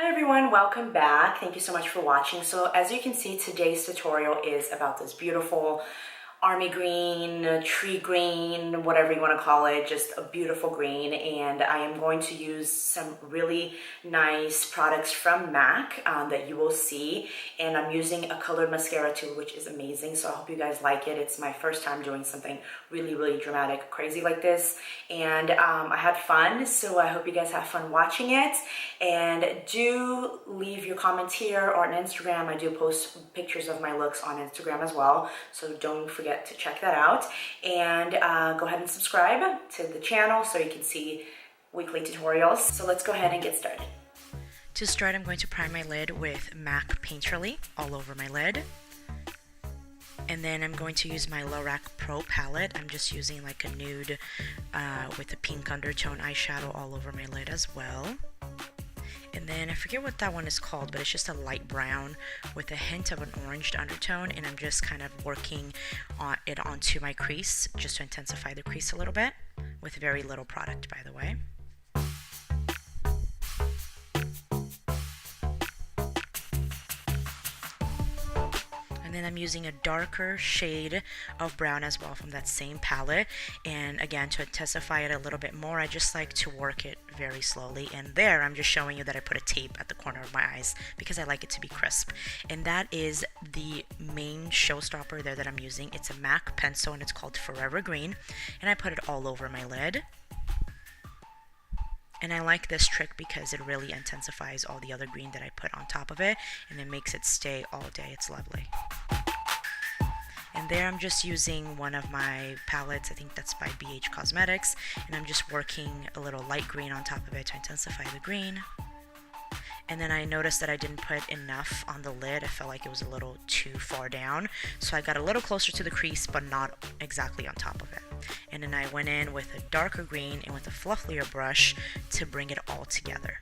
Hi everyone, welcome back. Thank you so much for watching. So as you can see, today's tutorial is about this beautiful army green, tree green, whatever you want to call it, just a beautiful green. And I am going to use some really nice products from MAC that you will see. And I'm using a colored mascara too, which is amazing. So I hope you guys like it. It's my first time doing something really, really dramatic, crazy like this. And I had fun, so I hope you guys have fun watching it. And do leave your comments here or on Instagram. I do post pictures of my looks on Instagram as well, so don't forget to check that out. And go ahead and subscribe to the channel so you can see weekly tutorials. So let's go ahead and get started. To start, I'm going to prime my lid with MAC Painterly all over my lid. And then I'm going to use my Lorac Pro palette. I'm just using like a nude with a pink undertone eyeshadow all over my lid as well. And then I forget what that one is called, but it's just a light brown with a hint of an orange undertone, and I'm just kind of working it onto my crease just to intensify the crease a little bit with very little product, by the way. And then I'm using a darker shade of brown as well from that same palette. And again, to intensify it a little bit more, I just like to work it very slowly. And there, I'm just showing you that I put a tape at the corner of my eyes because I like it to be crisp. And that is the main showstopper there that I'm using. It's a MAC pencil and it's called Forever Green. And I put it all over my lid. And I like this trick because it really intensifies all the other green that I put on top of it, and it makes it stay all day. It's lovely. And there I'm just using one of my palettes, I think that's by BH Cosmetics, and I'm just working a little light green on top of it to intensify the green. And then I noticed that I didn't put enough on the lid. I felt like it was a little too far down. So I got a little closer to the crease, but not exactly on top of it. And then I went in with a darker green and with a fluffier brush to bring it all together.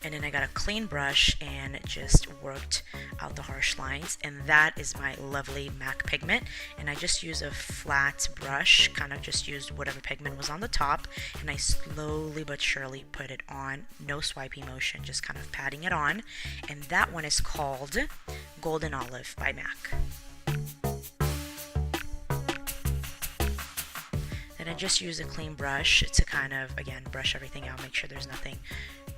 And then I got a clean brush and just worked out the harsh lines. And that is my lovely MAC pigment. And I just use a flat brush, kind of just used whatever pigment was on the top. And I slowly but surely put it on, no swiping motion, just kind of patting it on. And that one is called Golden Olive by MAC. Then I just use a clean brush to kind of, again, brush everything out, make sure there's nothing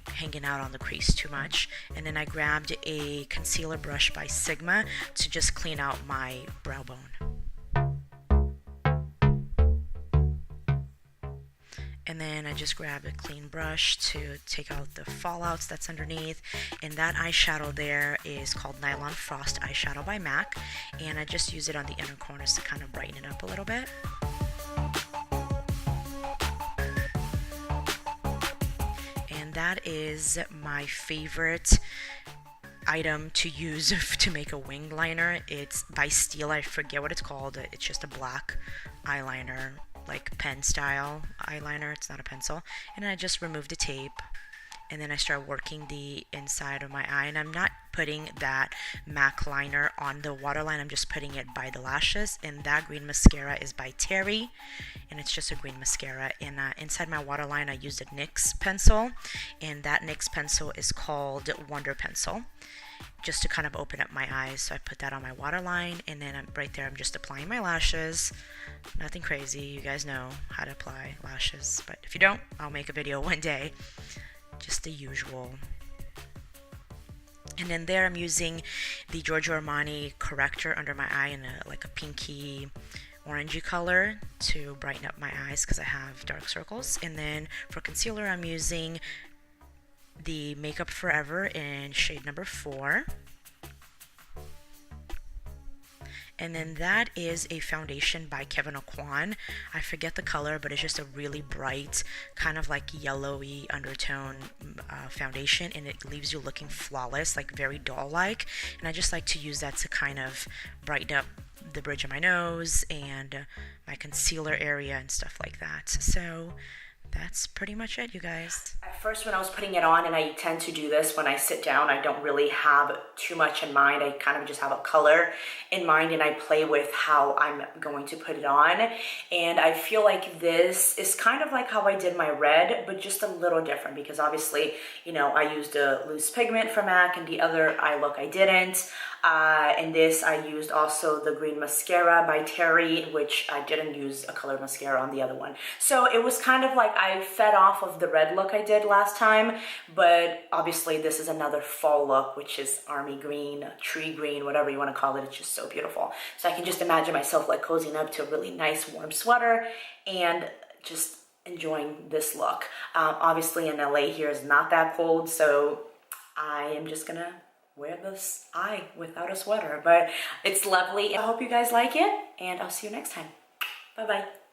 hanging out on the crease too much. And then I grabbed a concealer brush by Sigma to just clean out my brow bone. And then I just grabbed a clean brush to take out the fallouts that's underneath. And that eyeshadow there is called Nylon Frost Eyeshadow by MAC. And I just use it on the inner corners to kind of brighten it up a little bit. That is my favorite item to use to make a wing liner. It's by Steel. I forget what it's called. It's just a black eyeliner, like pen style eyeliner. It's not a pencil. And I just removed the tape. And then I start working the inside of my eye. And I'm not putting that MAC liner on the waterline. I'm just putting it by the lashes. And that green mascara is by Terry. And it's just a green mascara. And inside my waterline, I used a NYX pencil. And that NYX pencil is called Wonder Pencil, just to kind of open up my eyes. So I put that on my waterline. And then right there, I'm just applying my lashes. Nothing crazy. You guys know how to apply lashes. But if you don't, I'll make a video one day. Just the usual. And then there I'm using the Giorgio Armani corrector under my eye in like a pinky orangey color to brighten up my eyes because I have dark circles. And then for concealer I'm using the Makeup Forever in shade number 4. And then that is a foundation by Kevyn Aucoin. I forget the color, but it's just a really bright, kind of like yellowy undertone foundation, and it leaves you looking flawless, like very doll-like. And I just like to use that to kind of brighten up the bridge of my nose and my concealer area and stuff like that. So that's pretty much it, you guys. At first when I was putting it on, and I tend to do this when I sit down, I don't really have too much in mind. I kind of just have a color in mind and I play with how I'm going to put it on. And I feel like this is kind of like how I did my red, but just a little different because obviously, you know, I used a loose pigment from MAC and the other eye look I didn't. And this I used also the green mascara by Terry, which I didn't use a colored mascara on the other one. So it was kind of like I fed off of the red look I did last time, but obviously this is another fall look, which is army green, tree green, whatever you want to call it. It's just so beautiful. So I can just imagine myself like cozying up to a really nice warm sweater and just enjoying this look. Obviously in LA here is not that cold, so I am just gonna wear this eye without a sweater, but it's lovely. I hope you guys like it, and I'll see you next time. Bye-bye.